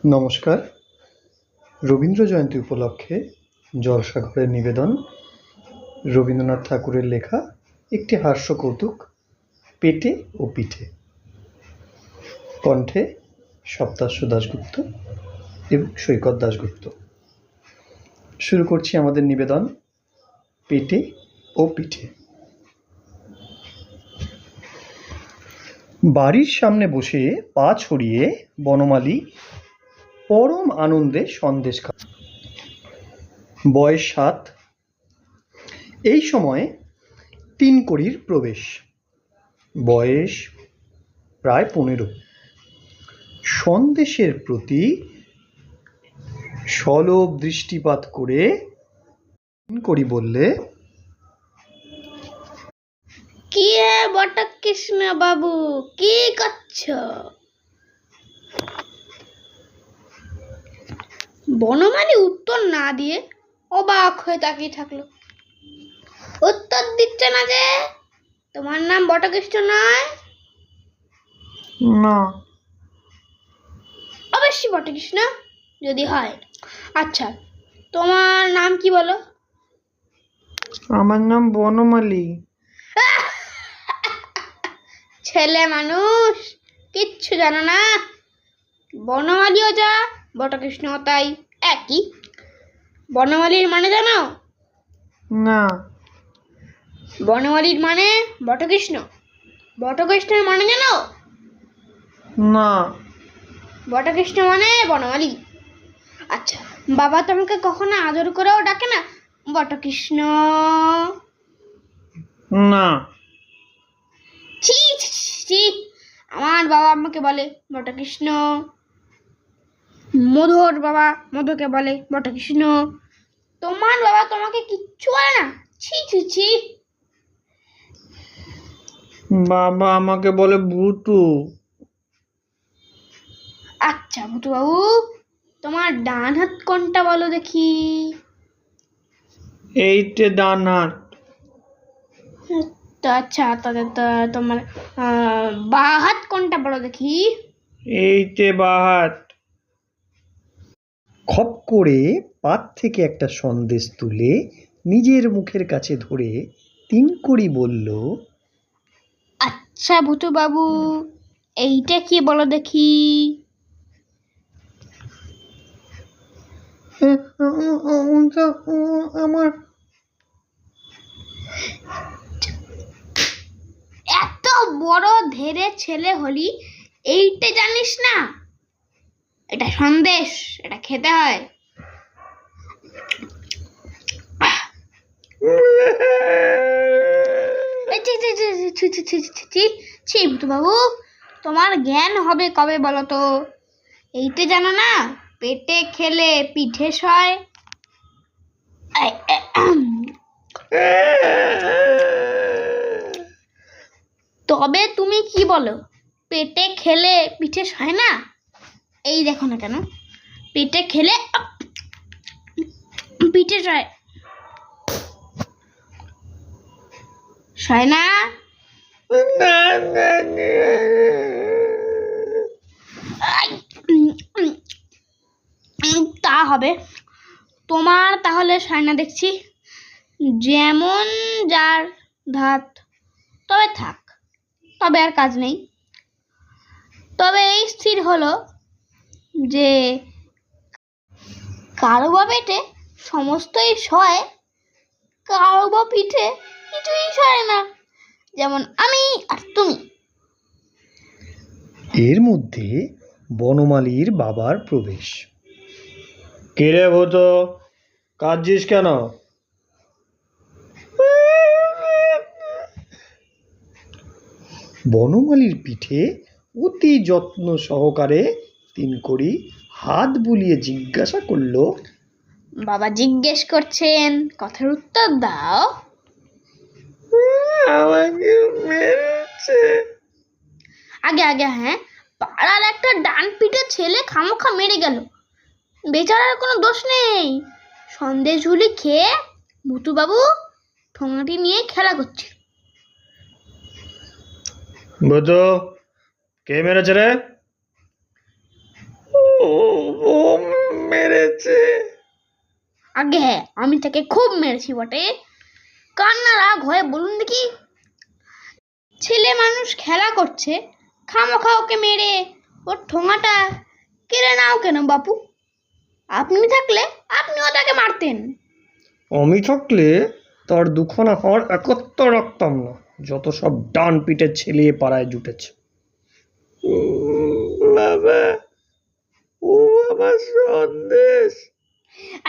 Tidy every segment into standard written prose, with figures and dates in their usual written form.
নমস্কার। রবীন্দ্র জয়ন্তী উপলক্ষে জলসাঘরের নিবেদন রবীন্দ্রনাথ ঠাকুরের লেখা একটি হাস্যকৌতুক পেটে ও পিঠে। কণ্ঠে সপ্তাশ্য দাশগুপ্ত এবং সৈকত দাশগুপ্ত। শুরু করছি আমাদের নিবেদন পেটে ও পিঠে। বাড়ির সামনে বসে পা ছড়িয়ে বনমালী পরম আনন্দে সন্দেশ খায়। বয়স 7। এই সময় 3 কড়ির প্রবেশ। বয়স প্রায় 15। সন্দেশের প্রতি সলভ দৃষ্টিপাত করে 3 কড়ি বললে, কি হে বটকৃষ্ণ বাবু, কি করছো? বনমালী উত্তর না দিয়ে অবাক হয়ে তাকিয়ে থাকলো। উত্তর দিচ্ছে না যে? তোমার নাম বটকৃষ্ণ নয়? না। অবশ্যই বটকৃষ্ণ যদি হয়। আচ্ছা, তোমার নাম কি বলো? আমার নাম বনমালী। ছেলে মানুষ, কিচ্ছু জানো না। বনমালীও যা, বটকৃষ্ণ তাই, একই। বনমালীর মানে জানো? না। বনমালীর মানে বটকৃষ্ণ। বটকৃষ্ণের মানে জানো? না। বটকৃষ্ণ মানে বনমালী। আচ্ছা, বাবা তোমাকে কখনো আদর করেও ডাকে না বটকৃষ্ণ? না। ছি ছি, ছি। আমার বাবা আমাকে বলে বটকৃষ্ণ, মধুর বাবা মধুকে বলে বটকৃষ্ণ। তোমার বাবা তোমাকে কিচ্ছু বলে না? ছি ছি ছি। বাবা আমাকে বলে ভূতু। আচ্ছা ভূতু বাবু, তোমার ডান হাত কোনটা বলো দেখি? এইটে ডান হাত। আচ্ছা, তোমার বাঁ হাত কোনটা বলো দেখি? এইটে বাঁ হাত। খপ করে পাত থেকে একটা সন্দেশ তুলে নিজের মুখের কাছে ধরে 3 কড়ি বলল, আচ্ছা ভূতু বাবু, এইটা কি বলো দেখি? আমার। এত বড় ধেরে ছেলে হলি, এইটা জানিস না? এটা সন্দেশ, এটা খেতে হয়। ছি ভূতু বাবু, তোমার জ্ঞান হবে কবে বলো তো? এইটা জানো না? পেটে খেলে পিঠে সয়। তবে তুমি কি বলো, পেটে খেলে পিঠে সয় না? এই দেখো না কেন, পেটে খেলে পিঠে সয়, সয় না? তা হবে, তোমার তাহলে সয় না দেখছি। যেমন যার ধাত, তবে থাক, তবে আর কাজ নেই। তবে এই স্থির হলো যে কারো বা পেটে সমস্তই সয়, কারো বা পিঠে কিছুই সয় না, যেমন আমি আর তুমি। এর মধ্যে বনমালীর বাবার প্রবেশ। কে রে ভূত, কাঁদছিস কেন? বনমালীর পিঠে অতি যত্ন সহকারে 3 কড়ি হাত বুলিয়ে জিজ্ঞাসা করল, বাবা জিজ্ঞেস করছেন, কথার উত্তর দাও। আমাকে মেরেছে। আগে আগে হ্যাঁ, পাড়ার একটা ডান পিঠে ছেলে খামোখা মেরে গেল, বেচারার কোনো দোষ নেই। সন্দেশ ঝুলি খেয়ে ভূতু বাবু ঠোঙাটি নিয়ে খেলা করছিল। ভূত, কে মেরেছে রে? ও মেরেছে। আগে হ্যাঁ, আমি তাকে খুব মেরেছি বটে। কান্না রাগ হয়ে বলুন দেখি, ছেলে মানুষ খেলা করছে, খামোখা ওকে মেরে ওর ঠোঙাটা কেড়ে নাও কেন বাপু? আপনি থাকলে আপনিও তাকে মারতেন। আমি থাকলে তার দুখানা হাড় একত্র রাখতাম না, যত সব ডান পিঠের ছেলে এ পাড়ায় জুটেছে। বাবা, ও আমার সন্দেশ।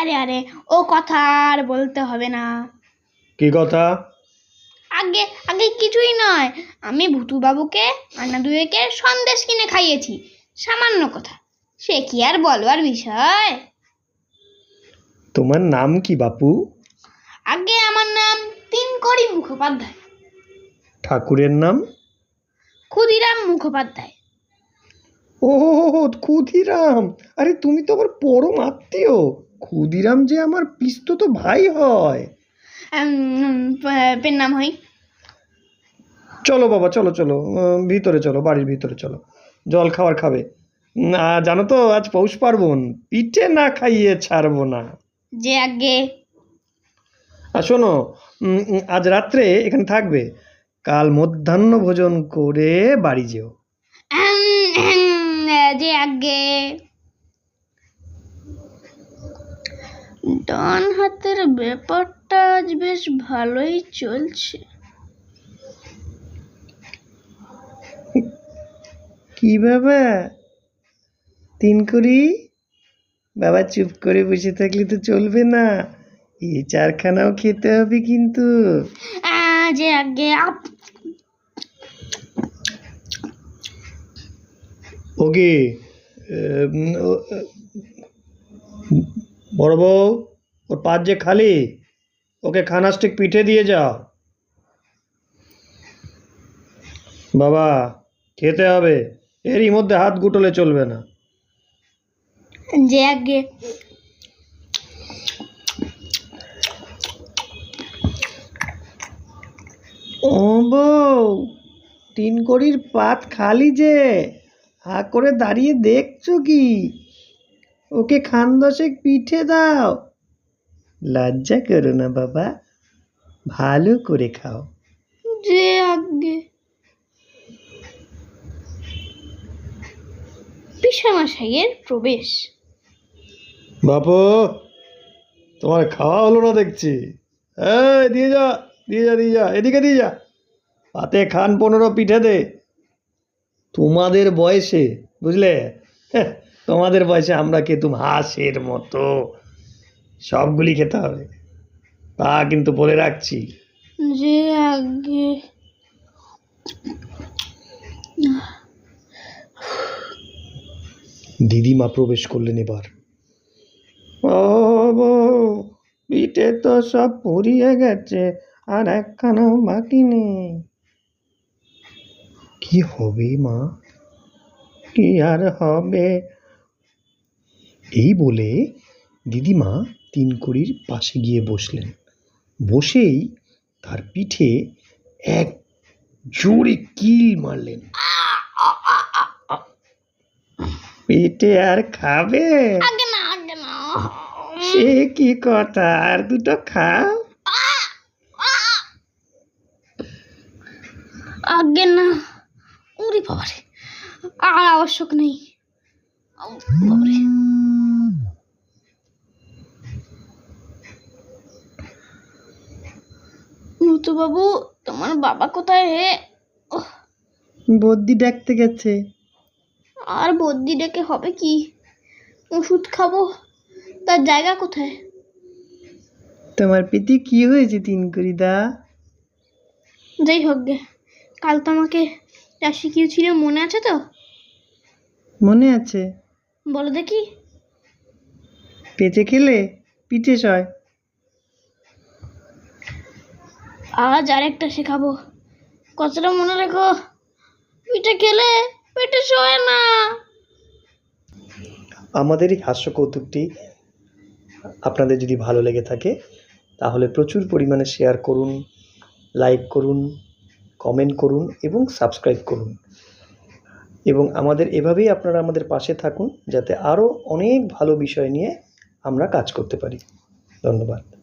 আরে আরে, ও কথা আর বলতে হবে না। কি কথা? আগে আগে কিছুই নয়, আমি ভুতু বাবুকে আন্না দুয়েকে সন্দেশ কিনে খাইয়েছি, সামান্য কথা, সে কি আর বলবার বিষয়। তোমার নাম কি বাপু? আগে আমার নাম তিনকড়ি মুখোপাধ্যায়। ঠাকুরের নাম? ক্ষুদিরাম মুখোপাধ্যায়। ও ক্ষুদিরাম, আরে তুমি তো আমার পরম আত্মীয়। ক্ষুদিরাম যে আমার পিস্তত ভাই হয়। পেন নাম হই। চলো বাবা, চলো চলো, ভিতরে চলো, বাড়ির ভিতরে চলো, জল খাবার খাবে। না জানো তো, আজ পৌষ পার্বণ, পিঠে না খাইয়ে ছাড়বো না। যে আগে আর শোনো, আজ রাত্রে এখানে থাকবে, কাল মধ্যাহ্ন ভোজন করে বাড়ি যেও। যে আগে ডান হাতের ব্যাপারটা আজ বেশ ভালোই চলছে। কি বাবা তিনকুড়ি, বাবা চুপ করে বসে থাকলে তো চলবে না, এই চারখানাও খেতে হবে কিন্তু। যে আগে ওকে, বড় বউ, ওর পাত যে খালি, ওকে খানা স্টিক পিঠে দিয়ে যাও। বাবা খেতে হবে, এরই মধ্যে হাত গুটলে চলবে না। যে আগে ও বউ, তিনকড়ির পাত খালি যে, হা করে দাঁড়িয়ে দেখছো কি? ওকে খান দশেক পিঠে দাও। লজ্জা করো না বাবা, ভালো করে খাও। যে আগে পিসামশাইয়ের প্রবেশ। বাপু, তোমার খাওয়া হলো না দেখছি। এই দিয়ে যা, দিয়ে যা, দিয়ে যা, এদিকে দিয়ে যা, পাতে খান 15 পিঠে দে। তোমাদের বয়সে বুঝলে, হ্যাঁ, তোমাদের বয়সে আমরা খেতুম হাঁসের মতো, সবগুলি খেতে হবে, তা কিন্তু বলে রাখছি। যে আগে দিদিমা প্রবেশ করলেন এবার। ও বউ, পিঠে তো সব পুড়িয়ে গেছে, আর একখানাও বাকি নেই। কি হবে মা, কি আর হবে? এই বলে দিদিমা তিনকড়ির পাশে গিয়ে বসলেন। বসেই তার পিঠে এক জোরে কিল মারলেন। পিঠে আর খাবে? আগে না, আগে না। সে কি কথা, আর দুটো খাও। আগে না, ওরে বাবারে, আর আবশ্যক নেই। বাবারে, ভূতু বাবু, তোমার বাবা কোথায় হে? বদ্যি ডাকতে গেছে। আর বদ্যি ডেকে হবে কি? ওষুধ খাবো, তার জায়গা কোথায়? তোমার পিঠে কি হয়েছে তিনকড়িদা? যাই হোক গে, কাল তো আমাকে যা শিখিয়েছিল মনে আছে তো? মনে আছে। বলো দেখি। পেঁচে খেলে পিঠে সয়। আজ আরেকটা শেখাবো, কথাটা মনে রেখো, পিঠে খেলে পেটে শোয় না। আমাদের এই হাস্য কৌতুকটি আপনাদের যদি ভালো লেগে থাকে তাহলে প্রচুর পরিমাণে শেয়ার করুন, লাইক করুন, কমেন্ট করুন এবং সাবস্ক্রাইব করুন। এবং আমাদের এভাবেই আপনারা আমাদের পাশে থাকুন, যাতে আরও অনেক ভালো বিষয় নিয়ে আমরা কাজ করতে পারি। ধন্যবাদ।